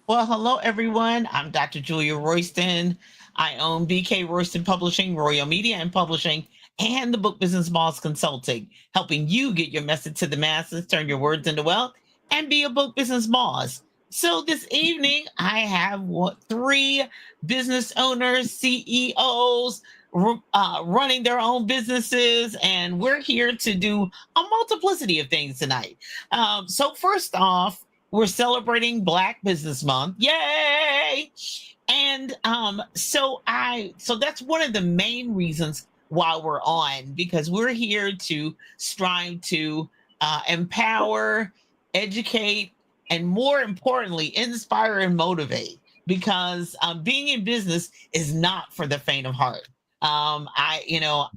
Well, hello everyone. I'm Dr. Julia Royston. I own BK Royston Publishing, Royal Media and Publishing, and the Book Business Boss Consulting, helping you get your message to the masses, turn your words into wealth, and be a book business boss. So this evening, I have three business owners, CEOs, running their own businesses, and we're here to do a multiplicity of things tonight. So first off, we're celebrating Black Business Month. Yay! And so that's one of the main reasons why we're on, because we're here to strive to empower, educate, and more importantly, inspire and motivate. Because being in business is not for the faint of heart. I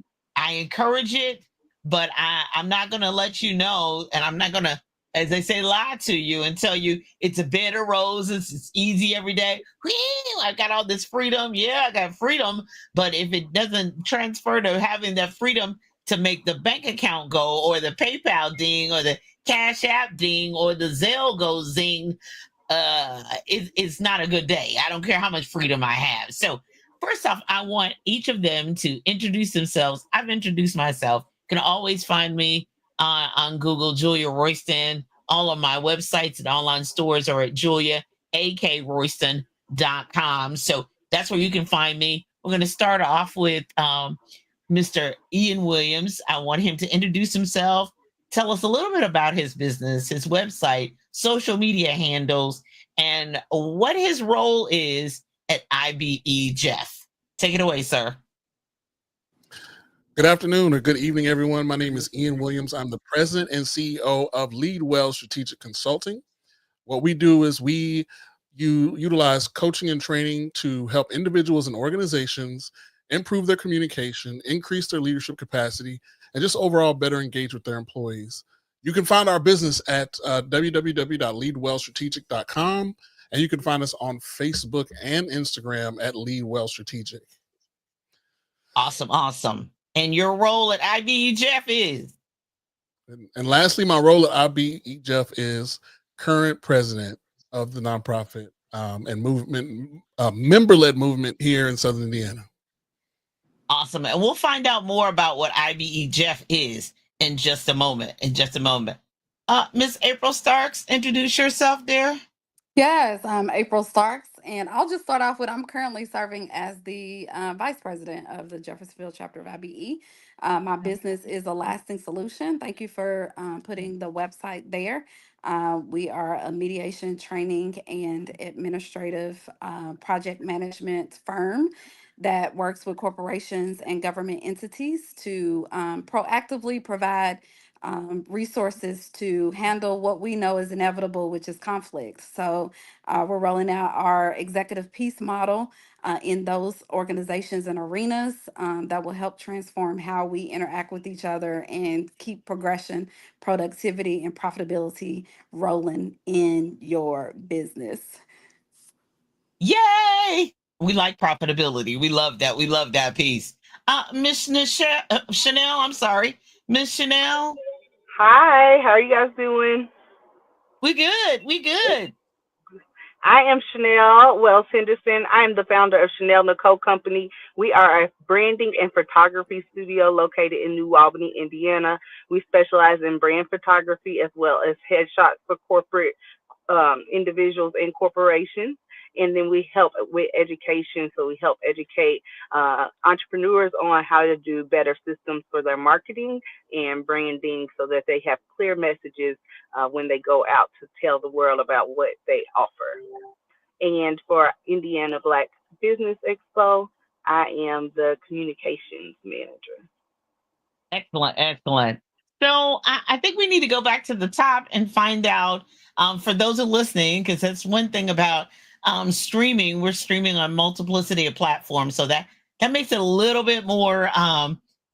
encourage it, but I'm not going to let you know, and I'm not going to, as they say, lie to you and tell you it's a bed of roses, it's easy every day. Whee, I got all this freedom. Yeah, I got freedom. But if it doesn't transfer to having that freedom to make the bank account go, or the PayPal ding, or the Cash App ding, or the Zelle go zing, it's not a good day. I don't care how much freedom I have. So, first off, I want each of them to introduce themselves. I've introduced myself. You can always find me on Google, Julia Royston. All of my websites and online stores are at juliakroyston.com. So that's where you can find me. We're going to start off with Mr. Ian Williams. I want him to introduce himself, tell us a little bit about his business, his website, social media handles, and what his role is at IBE Jeff. Take it away, sir. Good afternoon or good evening, everyone. My name is Ian Williams. I'm the president and CEO of Lead Well Strategic Consulting. What we do is you utilize coaching and training to help individuals and organizations improve their communication, increase their leadership capacity, and just overall better engage with their employees. You can find our business at www.leadwellstrategic.com, and you can find us on Facebook and Instagram at Lead Well Strategic. Awesome, awesome. And your role at IBE Jeff is? And lastly, my role at IBE Jeff is current president of the nonprofit and movement, member-led movement here in Southern Indiana. Awesome. And we'll find out more about what IBE Jeff is in just a moment. Miss April Starks, introduce yourself, dear. Yes, I'm April Starks, and I'll just start off with I'm currently serving as the vice president of the Jeffersonville chapter of IBE. My business is a lasting solution. Thank you for putting the website there. We are a mediation training and administrative project management firm that works with corporations and government entities to proactively provide resources to handle what we know is inevitable, which is conflict. So we're rolling out our executive peace model in those organizations and arenas that will help transform how we interact with each other and keep progression, productivity, and profitability rolling in your business. Yay! We like profitability. We love that. We love that piece. Miss Chanel, I'm sorry. Miss Chanel, Hi, how are you guys doing? we good. We good. I am Chanel Wells Henderson. I am the founder of Chanel Nicole Company. We are a branding and photography studio located in New Albany, Indiana. We specialize in brand photography as well as headshots for corporate individuals and corporations. And then we help with education. So we help educate entrepreneurs on how to do better systems for their marketing and branding so that they have clear messages when they go out to tell the world about what they offer. And for Indiana Black Business Expo, I am the communications manager. Excellent, excellent. So I think we need to go back to the top and find out, for those who are listening, because that's one thing about streaming. We're streaming on multiplicity of platforms, so that makes it a little bit more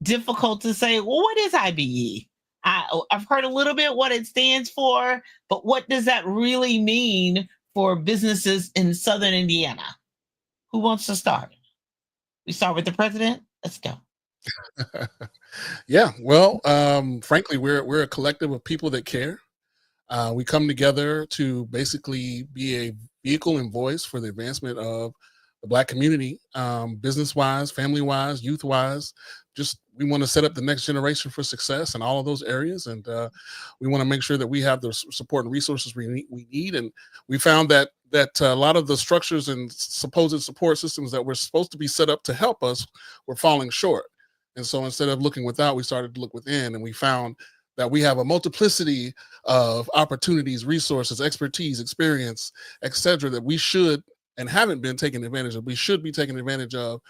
difficult to say. Well, what is IBE? I've heard a little bit what it stands for, but what does that really mean for businesses in Southern Indiana? Who wants to start? We start with the president. Let's go. Yeah, well, frankly, we're a collective of people that care. We come together to basically be a vehicle and voice for the advancement of the Black community, business-wise, family-wise, youth-wise. Just we want to set up the next generation for success in all of those areas, and we want to make sure that we have the support and resources we need. And we found that a lot of the structures and supposed support systems that were supposed to be set up to help us were falling short. And so instead of looking without, we started to look within, and we found that we have a multiplicity of opportunities, resources, expertise, experience, etc., that we should and haven't been taken advantage of. We should be taking advantage of,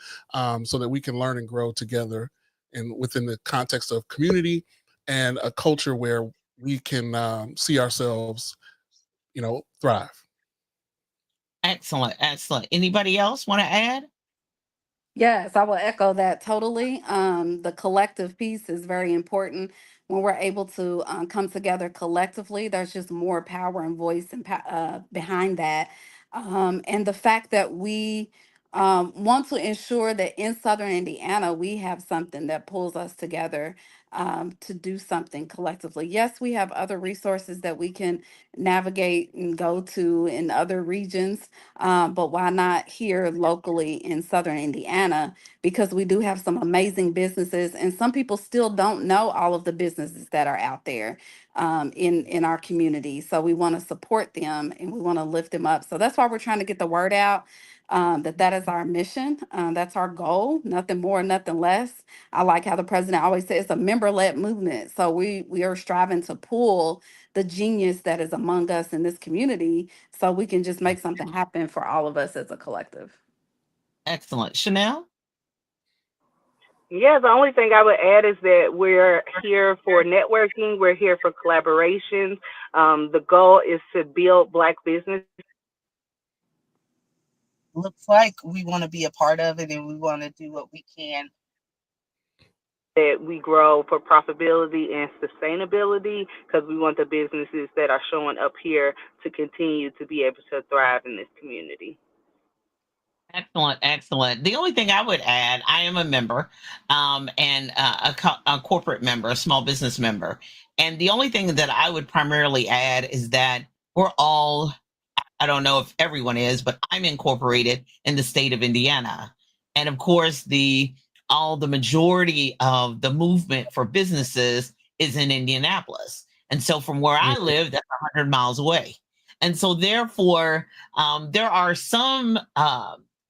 so that we can learn and grow together and within the context of community and a culture where we can see ourselves, thrive. Excellent, excellent. Anybody else want to add? Yes, I will echo that totally. The collective piece is very important. When we're able to come together collectively, there's just more power and voice and behind that. And the fact that we want to ensure that in Southern Indiana, we have something that pulls us together to do something collectively. Yes, we have other resources that we can navigate and go to in other regions, but why not here locally in Southern Indiana? Because we do have some amazing businesses, and some people still don't know all of the businesses that are out there in our community. So we want to support them and we want to lift them up. So that's why we're trying to get the word out. That is our mission. That's our goal. Nothing more, nothing less. I like how the president always says it's a member-led movement. So we are striving to pull the genius that is among us in this community so we can just make something happen for all of us as a collective. Excellent. Chanel? Yeah, the only thing I would add is that we're here for networking. We're here for collaborations. The goal is to build Black business. Looks like we want to be a part of it, and we want to do what we can That we grow for profitability and sustainability, because we want the businesses that are showing up here to continue to be able to thrive in this community. Excellent, excellent. The only thing I would add, I am a member, and a corporate member, a small business member. And the only thing that I would primarily add is that we're all, I don't know if everyone is, but I'm incorporated in the state of Indiana. And of course, the majority of the movement for businesses is in Indianapolis. And so from where I live, that's 100 miles away. And so therefore, there are some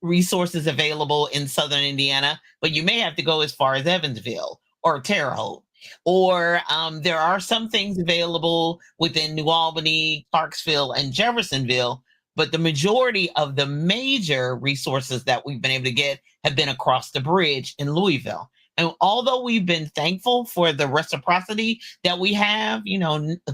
resources available in Southern Indiana, but you may have to go as far as Evansville or Terre Haute. Or there are some things available within New Albany, Clarksville, and Jeffersonville, but the majority of the major resources that we've been able to get have been across the bridge in Louisville. And although we've been thankful for the reciprocity that we have,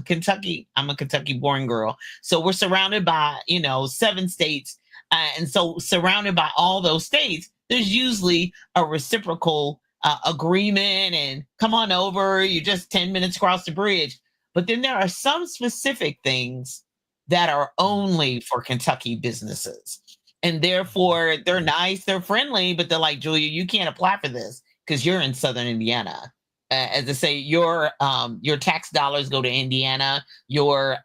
Kentucky, I'm a Kentucky born girl. So we're surrounded by, 7 states. And so surrounded by all those states, there's usually a reciprocal agreement and come on over, you're just 10 minutes across the bridge. But then there are some specific things that are only for Kentucky businesses. And therefore, they're nice, they're friendly, but they're like, Julia, you can't apply for this because you're in Southern Indiana. As I say, your tax dollars go to Indiana. Your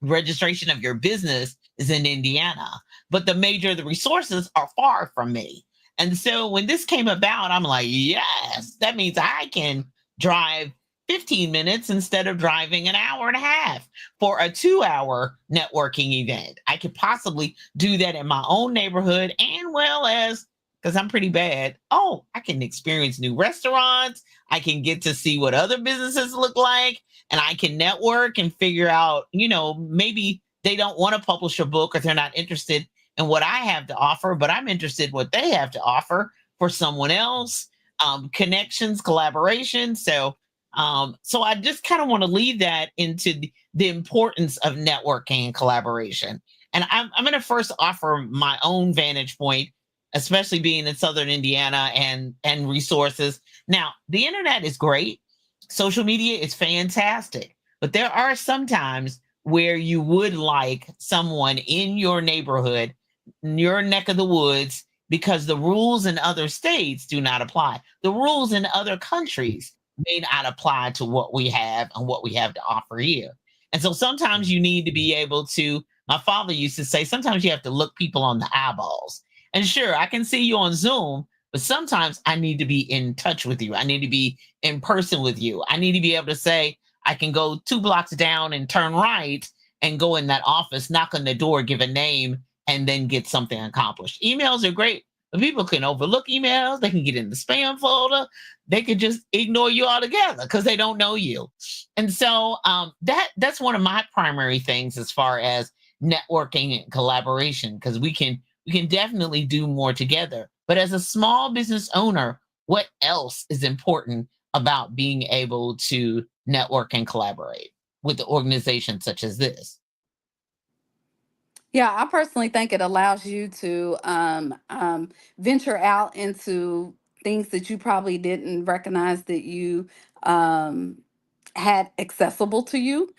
registration of your business is in Indiana. But the major of the resources are far from me. And so when this came about, I'm like, yes, that means I can drive 15 minutes instead of driving an hour and a half for a 2-hour networking event. I could possibly do that in my own neighborhood, and well as, because I'm pretty bad, I can experience new restaurants. I can get to see what other businesses look like, and I can network and figure out, maybe they don't want to publish a book or they're not interested in what I have to offer, but I'm interested in what they have to offer for someone else. Connections, collaboration. So I just kind of want to leave that into the importance of networking and collaboration. And I'm going to first offer my own vantage point, especially being in Southern Indiana and resources. Now, the internet is great. Social media is fantastic, but there are some times where you would like someone in your neighborhood, in your neck of the woods, because the rules in other states do not apply. The rules in other countries may not apply to what we have and what we have to offer here. And so sometimes you need to be able to My father used to say sometimes you have to look people on the eyeballs. And sure, I can see you on Zoom, but sometimes I need to be in touch with you. I need to be in person with you. I need to be able to say, I can go 2 blocks down and turn right and go in that office, knock on the door, give a name, and then get something accomplished. Emails are great, but people can overlook emails. They can get in the spam folder. They could just ignore you altogether because they don't know you. And so that's one of my primary things as far as networking and collaboration, because we can definitely do more together. But as a small business owner, what else is important about being able to network and collaborate with the organization such as this? Yeah, I personally think it allows you to venture out into things that you probably didn't recognize that you um, had accessible to you.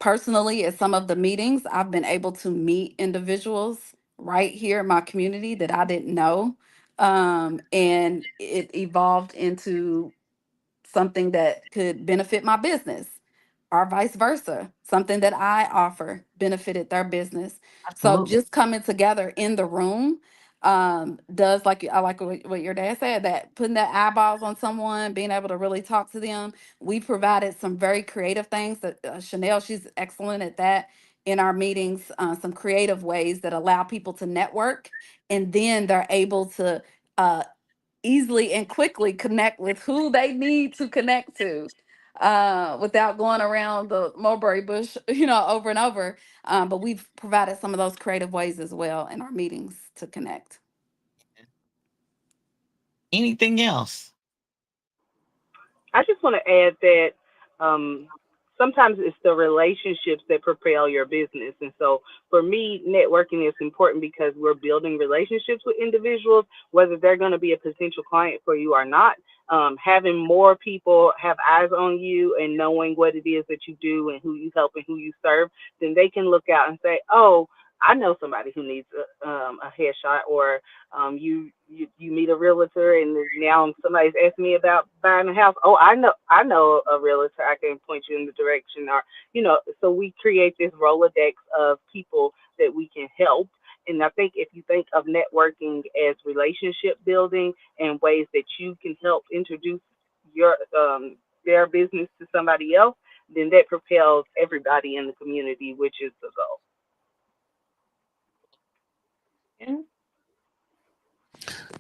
Personally, at some of the meetings, I've been able to meet individuals right here in my community that I didn't know. And it evolved into something that could benefit my business, or vice versa. Something that I offer benefited their business. So Absolutely. just coming together in the room does, like I like what your dad said, that putting that eyeballs on someone, being able to really talk to them. We provided some very creative things that Chanel, she's excellent at that in our meetings, some creative ways that allow people to network, and then they're able to uh, easily and quickly connect with who they need to connect to without going around the mulberry bush, over and over. But we've provided some of those creative ways as well in our meetings to connect. Anything else? I just want to add that um, sometimes it's the relationships that propel your business. And so for me, networking is important because we're building relationships with individuals, whether they're going to be a potential client for you or not. Having more people have eyes on you and knowing what it is that you do and who you help and who you serve, then they can look out and say, oh, I know somebody who needs a headshot, or you meet a realtor and now somebody's asking me about buying a house. Oh, I know a realtor. I can point you in the direction, or so we create this Rolodex of people that we can help. And I think if you think of networking as relationship building and ways that you can help introduce your their business to somebody else, then that propels everybody in the community, which is the goal. Yeah.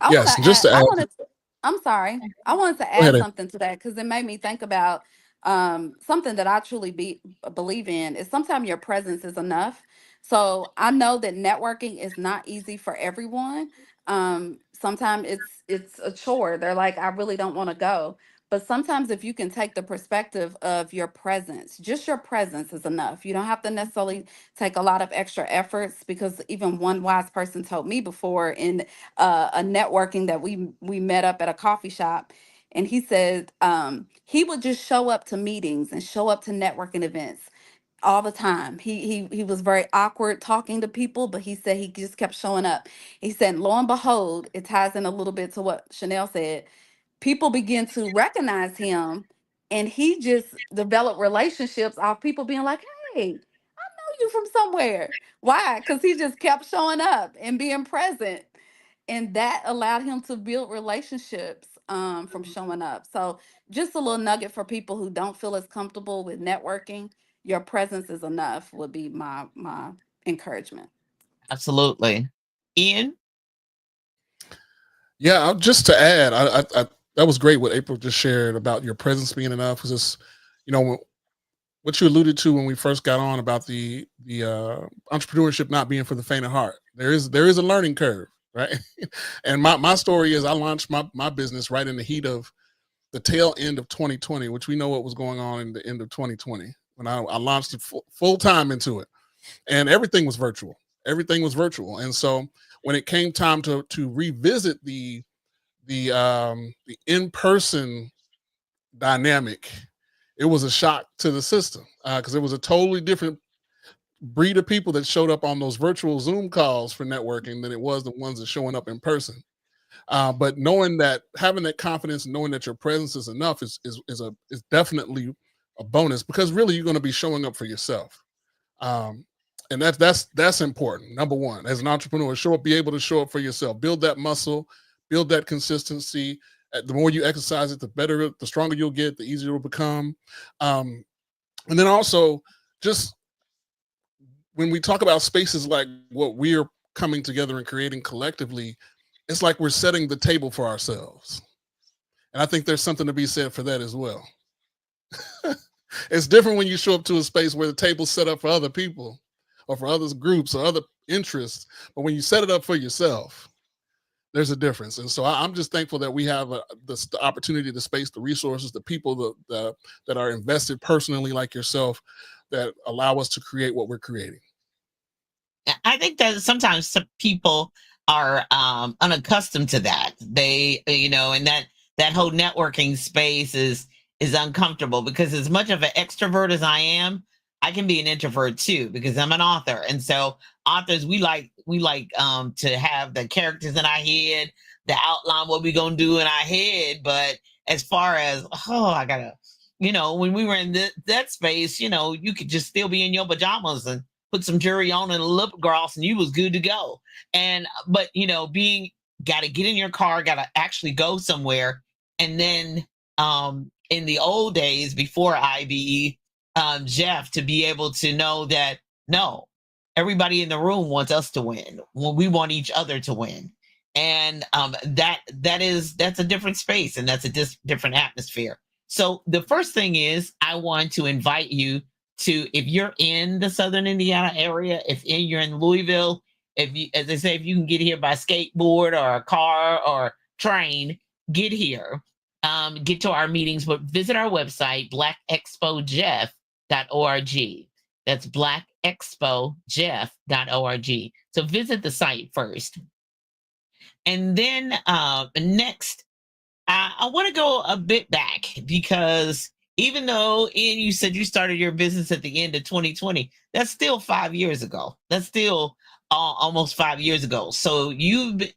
I want Yes, to and just add, to I add, wanted to, I'm sorry. I wanted to go add ahead. something to that because it made me think about something that I truly believe in is sometimes your presence is enough. So I know that networking is not easy for everyone. Sometimes it's a chore. They're like, I really don't want to go. But sometimes if you can take the perspective of your presence, just your presence is enough. You don't have to necessarily take a lot of extra efforts, because even one wise person told me before in a networking that we met up at a coffee shop, and he said he would just show up to meetings and show up to networking events all the time. He was very awkward talking to people, but he said he just kept showing up. He said, lo and behold, it ties in a little bit to what Chanel said. People begin to recognize him, and he just developed relationships off people being like, hey, you from somewhere. Why? Because he just kept showing up and being present. And that allowed him to build relationships from showing up. So, just a little nugget for people who don't feel as comfortable with networking. Your presence is enough, would be my encouragement. Absolutely. Ian? Yeah, just to add, that was great what April just shared about your presence being enough. Because it's, you know, what you alluded to when we first got on about the entrepreneurship not being for the faint of heart. There is a learning curve, right? And my story is I launched my business right in the heat of the tail end of 2020, which we know what was going on in the end of 2020 when I launched it full time into it, and everything was virtual. Everything was virtual, and so when it came time to revisit the in person dynamic, it was a shock to the system because it was a totally different breed of people that showed up on those virtual Zoom calls for networking than it was the ones that showing up in person. But knowing that, having that confidence, and knowing that your presence is enough is definitely a bonus, because really you're going to be showing up for yourself. Um, And that's important. Number one, as an entrepreneur, be able to show up for yourself, build that muscle, build that consistency. The more you exercise it, the better, the stronger you'll get, the easier it'll become. And then also, just when we talk about spaces like what we're coming together and creating collectively, it's like we're setting the table for ourselves. And I think there's something to be said for that as well. It's different when you show up to a space where the table's set up for other people or for others groups or other interests. But when you set it up for yourself, there's a difference. And so I'm just thankful that we have the opportunity, the space, the resources, the people that are invested personally like yourself that allow us to create what we're creating. I think that sometimes some people are unaccustomed to that. They, and that whole networking space is uncomfortable, because as much of an extrovert as I am, I can be an introvert too, because I'm an author. And so authors, we like to have the characters in our head, the outline, what we're going to do in our head. But as far as, I gotta, when we were in that space, you could just still be in your pajamas and put some jewelry on and a lip gloss and you was good to go. But got to get in your car, got to actually go somewhere. And then in the old days before IBE, Jeff, to be able to know that, no, everybody in the room wants us to win. Well, we want each other to win. And that's a different space, and that's a different atmosphere. So the first thing is, I want to invite you to, if you're in the Southern Indiana area, if you're in Louisville, if you, as I say, if you can get here by skateboard or a car or train, get here, get to our meetings, but visit our website, blackexpojeff.org. That's blackexpojeff.org. So visit the site first. And then next, I want to go a bit back, because even though, Ian, you said you started your business at the end of 2020, that's still 5 years ago. That's still almost 5 years ago. So the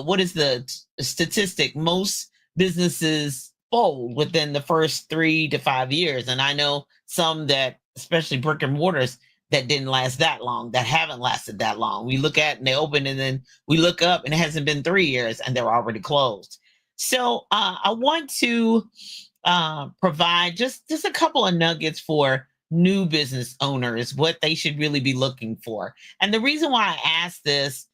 what is the statistic? Most businesses fold within the first 3 to 5 years. And I know some that, especially brick and mortars, that didn't last that long, that haven't lasted that long. We look at and they open, and then we look up and it hasn't been 3 years and they're already closed. So I want to provide just a couple of nuggets for new business owners, what they should really be looking for. And the reason why I ask this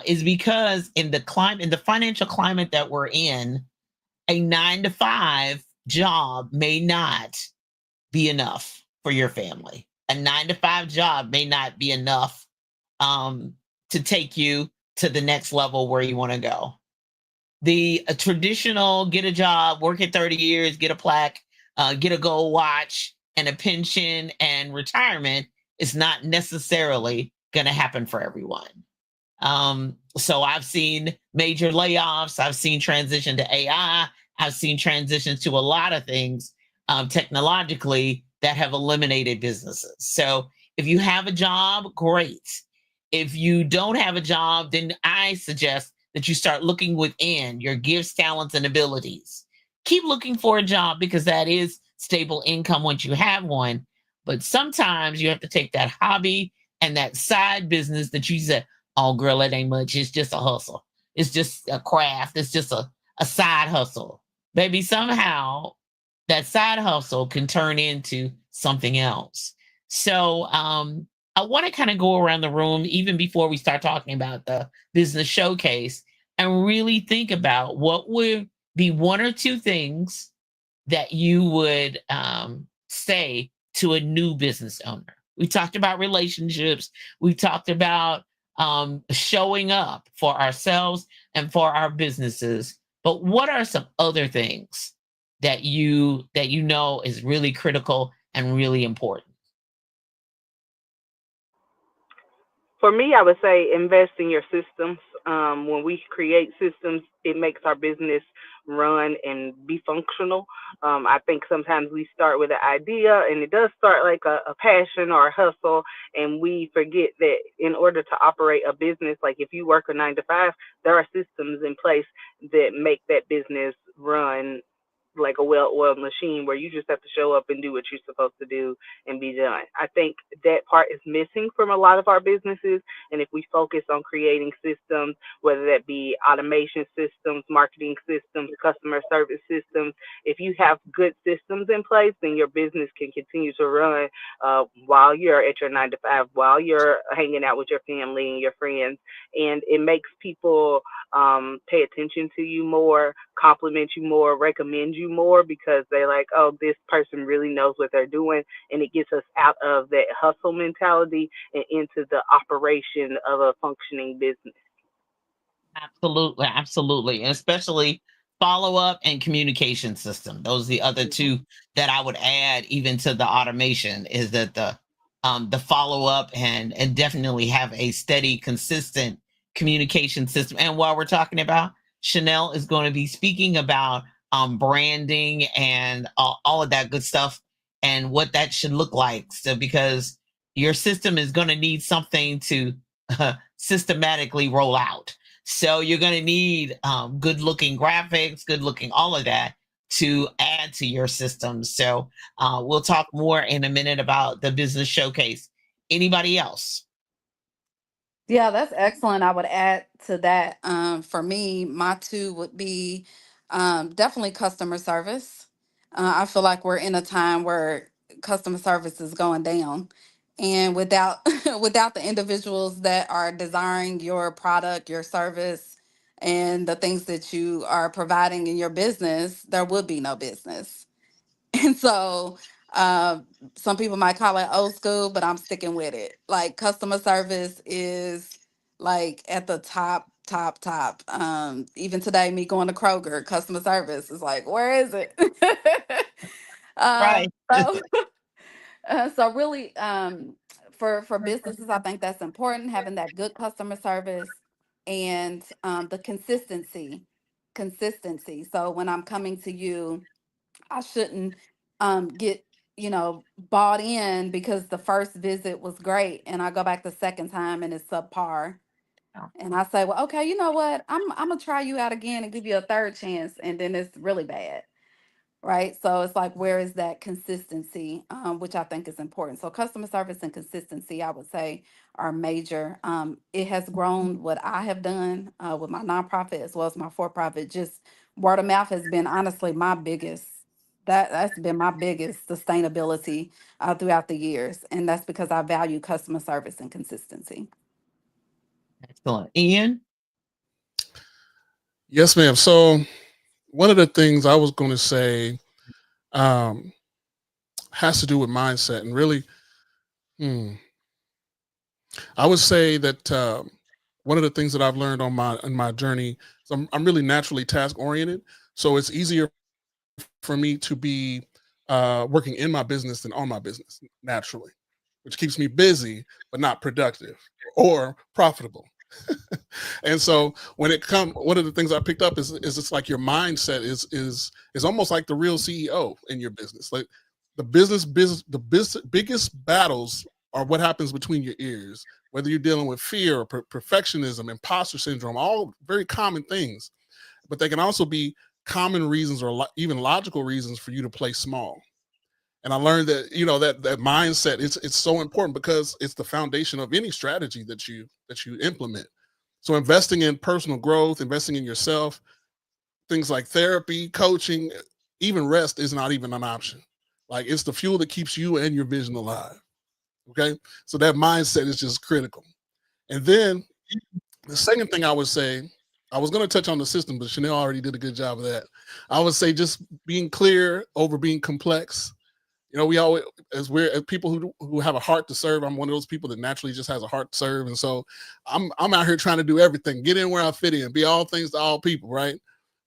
is because in the financial climate that we're in, a 9-to-5 job may not be enough for your family. A 9-to-5 job may not be enough to take you to the next level where you want to go. The traditional get a job, work at 30 years, get a plaque, get a gold watch, and a pension and retirement is not necessarily going to happen for everyone. So I've seen major layoffs. I've seen transition to AI. I've seen transitions to a lot of things technologically that have eliminated businesses. So if you have a job, great. If you don't have a job, then I suggest that you start looking within your gifts, talents, and abilities. Keep looking for a job, because that is stable income once you have one. But sometimes you have to take that hobby and that side business that you said, oh, girl, it ain't much. It's just a hustle. It's just a craft. It's just a side hustle. Baby, somehow that side hustle can turn into something else. So I want to kind of go around the room, even before we start talking about the business showcase, and really think about what would be one or two things that you would say to a new business owner. We talked about relationships. We talked about showing up for ourselves and for our businesses. But what are some other things that you know is really critical and really important? For me, I would say invest in your systems. When we create systems, it makes our business run and be functional. I think sometimes we start with an idea, and it does start like a passion or a hustle, and we forget that in order to operate a business, like if you work a 9-to-5, there are systems in place that make that business run like a well-oiled machine where you just have to show up and do what you're supposed to do and be done. I think that part is missing from a lot of our businesses. And if we focus on creating systems, whether that be automation systems, marketing systems, customer service systems, if you have good systems in place, then your business can continue to run while you're at your 9 to 5, while you're hanging out with your family and your friends. And it makes people pay attention to you more, compliment you more, recommend you more because they're like, oh, this person really knows what they're doing. And it gets us out of that hustle mentality and into the operation of a functioning business. Absolutely, absolutely. And especially follow up and communication system. Those are the other Mhm. two that I would add even to the automation is that the follow up and definitely have a steady, consistent communication system. And while we're talking about Chanel is going to be speaking about branding and all of that good stuff and what that should look like. So because your system is going to need something to systematically roll out, so you're going to need good looking graphics, good looking all of that to add to your system. So we'll talk more in a minute about the business showcase. Anybody else? Yeah, that's excellent. I would add to that. For me, my two would be definitely customer service. I feel like we're in a time where customer service is going down, and without without the individuals that are desiring your product, your service, and the things that you are providing in your business, there would be no business. And so uh, some people might call it old school, but I'm sticking with it. Like customer service is like at the top, top, top. Even today, me going to Kroger, customer service is like, where is it? Right. So, so really, for businesses, I think that's important having that good customer service and the consistency. So when I'm coming to you, I shouldn't get, bought in because the first visit was great and I go back the second time and it's subpar. And I say, well, okay, you know what? I'm gonna try you out again and give you a third chance, and then it's really bad. Right. So it's like, where is that consistency, which I think is important. So customer service and consistency, I would say, are major. It has grown what I have done with my nonprofit as well as my for-profit. Just word of mouth has been honestly my biggest. That's been my biggest sustainability throughout the years, and that's because I value customer service and consistency. Excellent. Ian? Yes, ma'am. So one of the things I was going to say um, has to do with mindset, and really, hmm, I would say that one of the things that I've learned on my journey is I'm really naturally task oriented, so it's easier for me to be working in my business than on my business naturally, which keeps me busy but not productive or profitable. And so when it comes, one of the things I picked up is it's like your mindset is almost like the real CEO in your business. Like the biggest battles are what happens between your ears. Whether you're dealing with fear or perfectionism, imposter syndrome, all very common things, but they can also be common reasons or even logical reasons for you to play small. And I learned that that mindset it's so important because it's the foundation of any strategy that you implement. So investing in personal growth, investing in yourself, things like therapy, coaching, even rest is not even an option. Like it's the fuel that keeps you and your vision alive. Okay. So that mindset is just critical. And then the second thing I would say, I was going to touch on the system, but Chanel already did a good job of that. I would say just being clear over being complex. We always, as people who have a heart to serve, I'm one of those people that naturally just has a heart to serve, and so I'm out here trying to do everything, get in where I fit in, be all things to all people, right?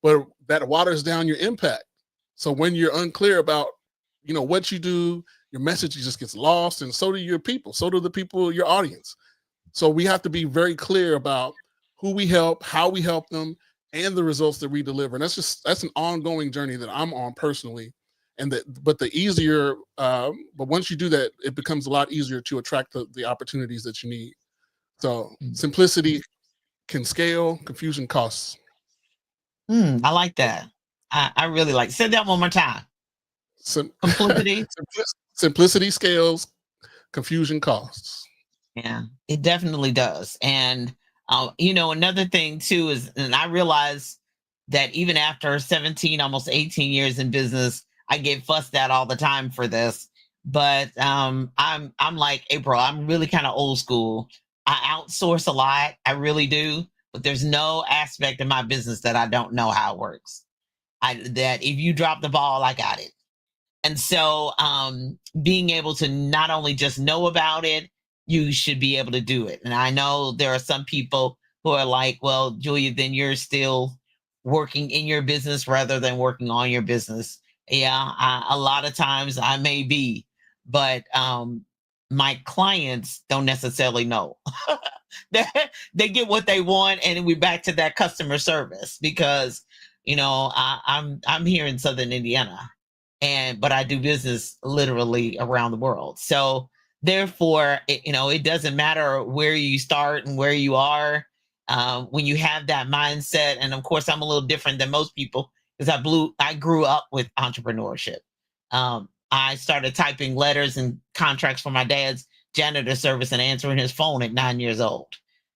But that waters down your impact. So when you're unclear about, what you do, your message just gets lost, and so do your people, so do the people, your audience. So we have to be very clear about who we help, how we help them, and the results that we deliver. And that's an ongoing journey that I'm on personally. And but the easier, but once you do that, it becomes a lot easier to attract the opportunities that you need. So simplicity can scale, confusion costs. I like that. I really like. Say that one more time. Sim- Complicity. Simplicity scales, confusion costs. Yeah, it definitely does. And another thing too is, and I realize that even after 17, almost 18 years in business, I get fussed at all the time for this. But I'm like April. I'm really kind of old school. I outsource a lot. I really do. But there's no aspect of my business that I don't know how it works. That if you drop the ball, I got it. And so being able to not only just know about it, you should be able to do it. And I know there are some people who are like, well, Julia, then you're still working in your business rather than working on your business. Yeah, a lot of times I may be, but my clients don't necessarily know. they, they get what they want, and we're back to that customer service because I'm here in Southern Indiana, but I do business literally around the world. So therefore, it doesn't matter where you start and where you are. When you have that mindset, and of course, I'm a little different than most people because I grew up with entrepreneurship. I started typing letters and contracts for my dad's janitor service and answering his phone at 9 years old.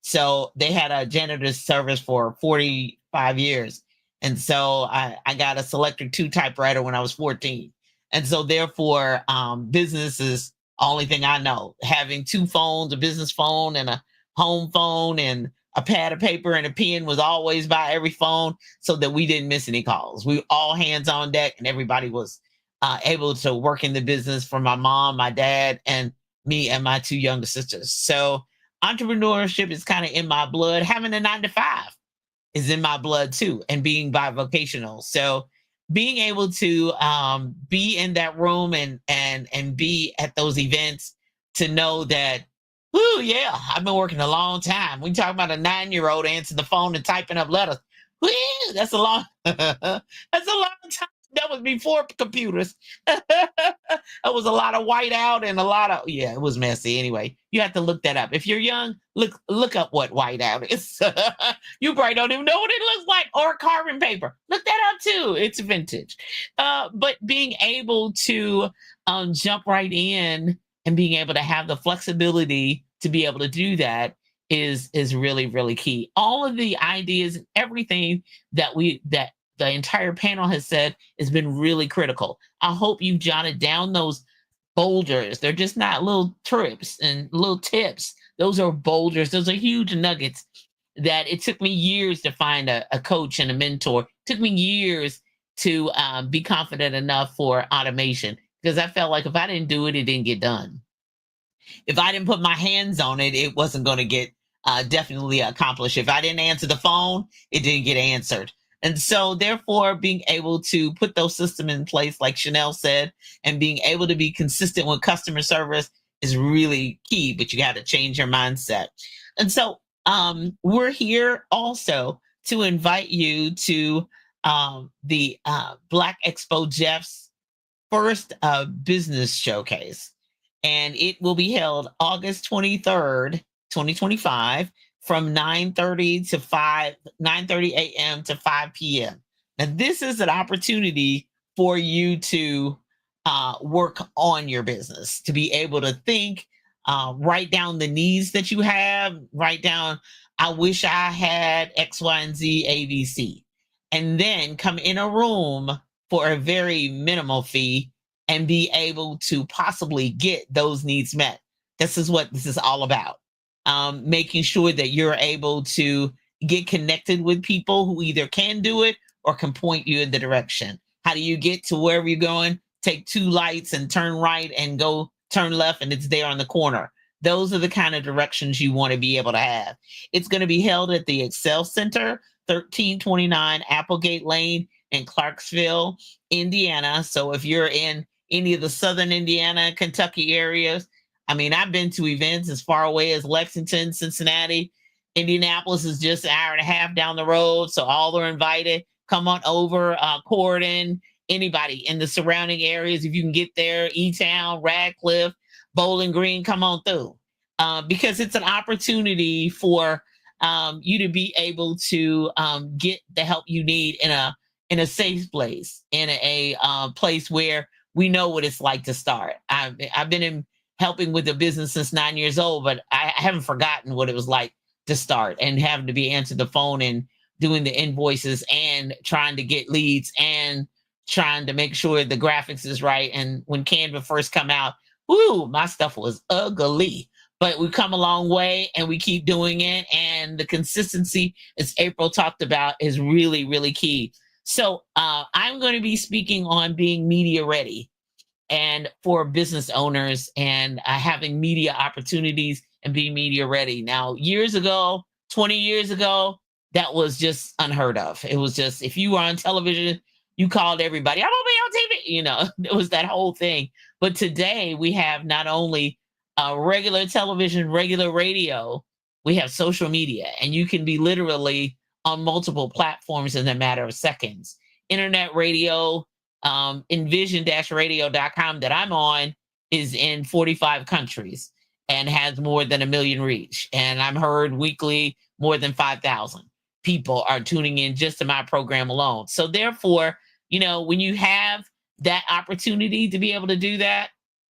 So they had a janitor service for 45 years. And so I got a Selectric 2 typewriter when I was 14. And so therefore, business is the only thing I know. Having two phones, a business phone and a home phone, and a pad of paper and a pen was always by every phone so that we didn't miss any calls. We were all hands on deck, and everybody was able to work in the business for my mom, my dad, and me and my two younger sisters. So entrepreneurship is kind of in my blood. Having a 9 to 5 is in my blood too, and being bivocational. So being able to be in that room and be at those events, to know that, oh yeah, I've been working a long time. We talk about a 9-year-old answering the phone and typing up letters. Woo, that's a long that's a long time. That was before computers. It was a lot of whiteout and a lot of, yeah, it was messy. Anyway, you have to look that up. If you're young, look up what whiteout is. You probably don't even know what it looks like, or carbon paper. Look that up too. It's vintage. But being able to jump right in and being able to have the flexibility to be able to do that is really, really key. All of the ideas and everything that the entire panel has said has been really critical. I hope you jotted down those boulders. They're just not little trips and little tips. Those are boulders. Those are huge nuggets that it took me years to find a coach and a mentor. It took me years to be confident enough for automation, because I felt like if I didn't do it, it didn't get done. If I didn't put my hands on it, it wasn't going to get definitely accomplished. If I didn't answer the phone, it didn't get answered. And so, therefore, being able to put those systems in place, like Chanel said, and being able to be consistent with customer service is really key, but you got to change your mindset. And so, we're here also to invite you to the Black Expo Jeff's first business showcase. And it will be held August 23rd, 2025, from 9:30 a.m. to 5 p.m. Now, this is an opportunity for you to work on your business, to be able to think, write down the needs that you have, write down, I wish I had X, Y, and Z, A, B, C, and then come in a room for a very minimal fee and be able to possibly get those needs met. This is what this is all about. Making sure that you're able to get connected with people who either can do it or can point you in the direction. How do you get to wherever you're going? Take 2 lights and turn right and go turn left, and it's there on the corner. Those are the kind of directions you want to be able to have. It's going to be held at the Excel Center, 1329 Applegate Lane in Clarksville, Indiana. So if you're in any of the Southern Indiana, Kentucky areas, I mean, I've been to events as far away as Lexington, Cincinnati. Indianapolis is just an hour and a half down the road. So all are invited. Come on over, Corydon, anybody in the surrounding areas. If you can get there, E-Town, Radcliffe, Bowling Green, come on through. Because it's an opportunity for you to be able to get the help you need in a in a safe place, in a place where we know what it's like to start. I've been in helping with the business since 9 years old, but I haven't forgotten what it was like to start and having to be answered the phone and doing the invoices and trying to get leads and trying to make sure the graphics is right. And when Canva first come out, whoo, my stuff was ugly. But we've come a long way and we keep doing it. And the consistency, as April talked about, is really, really key. So I'm going to be speaking on being media ready and for business owners and having media opportunities and being media ready. Now, years ago, 20 years ago, that was just unheard of. It was just, if you were on television, you called everybody, I'm gonna be on TV. You know, it was that whole thing. But today we have not only regular television, regular radio, we have social media, and you can be literally on multiple platforms in a matter of seconds. Internet radio, envision-radio.com that I'm on is in 45 countries and has more than 1 million reach. And I'm heard weekly, more than 5,000 people are tuning in just to my program alone. So therefore, you know, when you have that opportunity to be able to do that,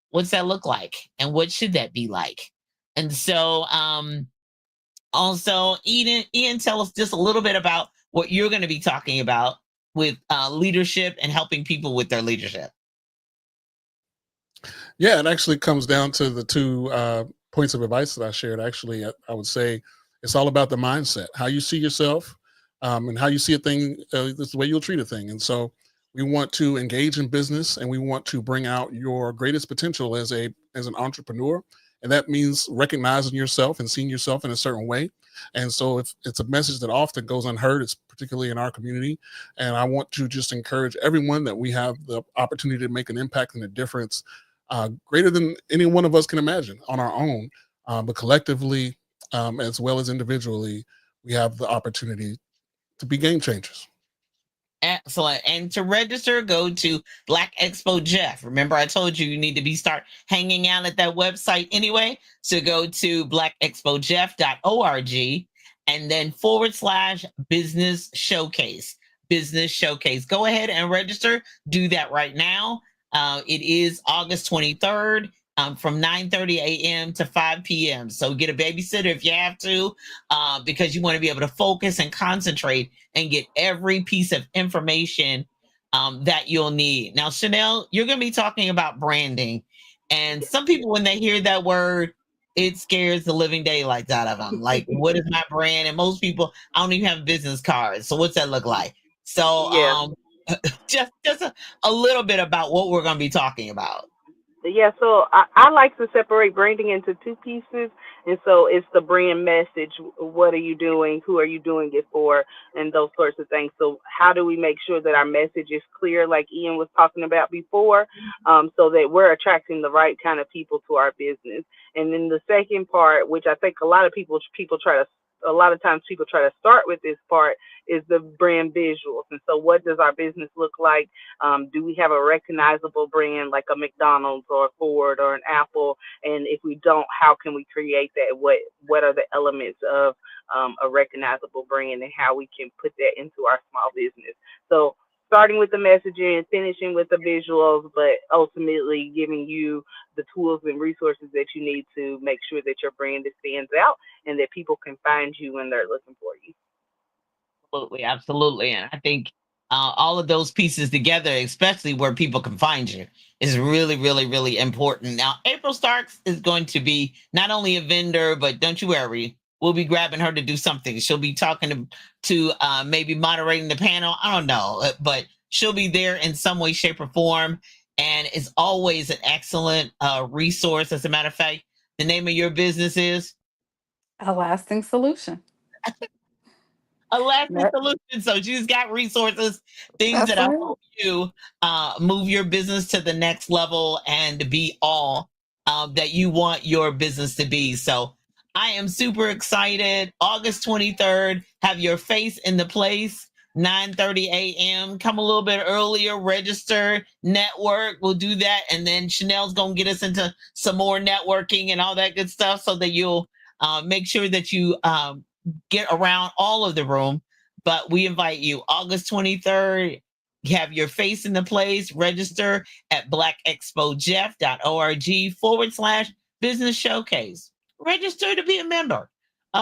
what's that look like? And what should that be like? And so also, Ian, tell us just a little bit about what you're going to be talking about with leadership and helping people with their leadership. Yeah, it actually comes down to the two points of advice that I shared. Actually, I would say it's all about the mindset, how you see yourself, and how you see a thing. That's the way you'll treat a thing. And so we want to engage in business, and we want to bring out your greatest potential as an entrepreneur. And that means recognizing yourself and seeing yourself in a certain way. And so if it's a message that often goes unheard, it's particularly in our community. And I want to just encourage everyone that we have the opportunity to make an impact and a difference greater than any one of us can imagine on our own. But collectively, as well as individually, we have the opportunity to be game changers. Excellent. And to register, go to Black Expo Jeff. Remember, I told you need to start hanging out at that website anyway. So go to blackexpojeff.org and then / business showcase. Business showcase. Go ahead and register. Do that right now. It is August 23rd. From 9:30 a.m. to 5 p.m. So get a babysitter if you have to, because you want to be able to focus and concentrate and get every piece of information that you'll need. Now, Chanel, you're going to be talking about branding. And some people, when they hear that word, it scares the living daylights out of them. Like, what is my brand? And most people, I don't even have business cards. So what's that look like? So Yeah. just a little bit about what we're going to be talking about. Yeah, so I like to separate branding into two pieces. And so it's the brand message. What are you doing? Who are you doing it for? And those sorts of things. So how do we make sure that our message is clear, like Ian was talking about before, so that we're attracting the right kind of people to our business? And then the second part, which I think a lot of a lot of times people try to start with this part, is the brand visuals. And so what does our business look like? Do we have a recognizable brand like a McDonald's or a Ford or an Apple? And if we don't, how can we create that? What are the elements of a recognizable brand and how we can put that into our small business? So starting with the messaging, finishing with the visuals, but ultimately giving you the tools and resources that you need to make sure that your brand stands out and that people can find you when they're looking for you. Absolutely, absolutely. And I think all of those pieces together, especially where people can find you, is really, really, really important. Now, April Starks is going to be not only a vendor, but don't you worry, we'll be grabbing her to do something. She'll be talking to maybe moderating the panel. I don't know, but she'll be there in some way, shape, or form. And it's always an excellent resource. As a matter of fact, the name of your business is A lasting solution. a lasting Yep. solution. So she's got resources, things That's that'll right. help you move your business to the next level and to be all that you want your business to be. So I am super excited. August 23rd, have your face in the place. 9:30 a.m. Come a little bit earlier, register, network. We'll do that. And then Chanel's going to get us into some more networking and all that good stuff so that you'll make sure that you get around all of the room. But we invite you August 23rd, have your face in the place. Register at blackexpojeff.org/business showcase. Register to be a member.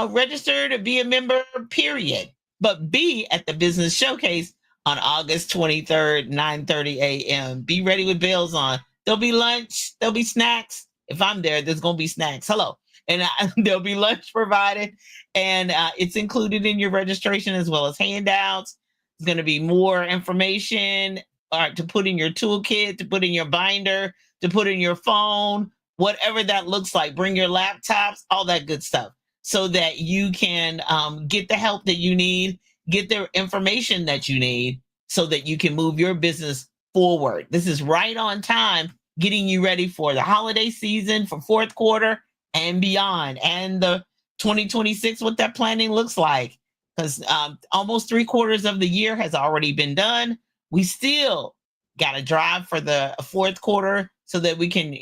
Register to be a member, period. But be at the business showcase on August 23rd, 9:30 a.m. Be ready with bells on. There'll be lunch, there'll be snacks. If I'm there, there's going to be snacks. Hello. And there'll be lunch provided. And it's included in your registration as well as handouts. There's going to be more information to put in your toolkit, to put in your binder, to put in your phone, whatever that looks like. Bring your laptops, all that good stuff, so that you can get the help that you need, get the information that you need, so that you can move your business forward. This is right on time, getting you ready for the holiday season, for fourth quarter and beyond, and the 2026, what that planning looks like. Because almost 3/4 of the year has already been done. We still got to drive for the fourth quarter so that we can,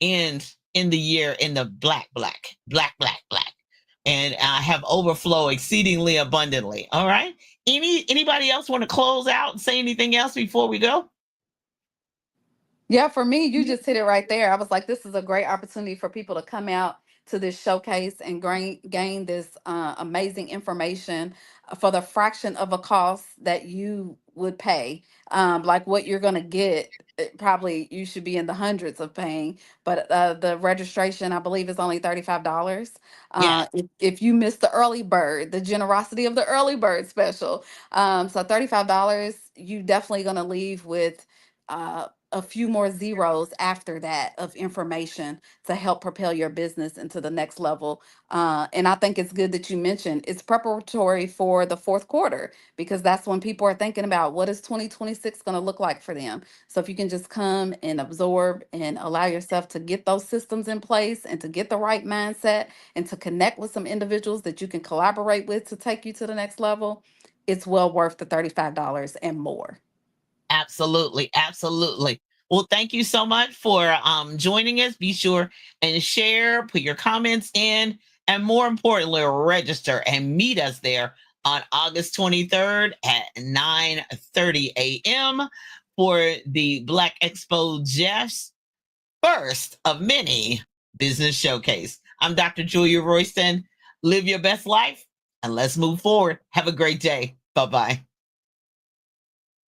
end in the year in the black, and have overflow exceedingly abundantly. All right. Anybody else want to close out and say anything else before we go? Yeah, for me, you just hit it right there. I was like, this is a great opportunity for people to come out to this showcase and gain this amazing information for the fraction of a cost that you would pay. Like what you're going to get, probably you should be in the hundreds of paying, but the registration, I believe, is only $35. Yes. If you miss the early bird, the generosity of the early bird special. So $35, you definitely going to leave with a few more zeros after that of information to help propel your business into the next level. And I think it's good that you mentioned it's preparatory for the fourth quarter, because that's when people are thinking about what is 2026 going to look like for them. So if you can just come and absorb and allow yourself to get those systems in place and to get the right mindset and to connect with some individuals that you can collaborate with to take you to the next level, it's well worth the $35 and more. Absolutely. Absolutely. Well, thank you so much for joining us. Be sure and share, put your comments in, and more importantly, register and meet us there on August 23rd at 9:30 a.m. for the Black Expo Jeff's first of many business showcase. I'm Dr. Julia Royston. Live your best life and let's move forward. Have a great day. Bye-bye.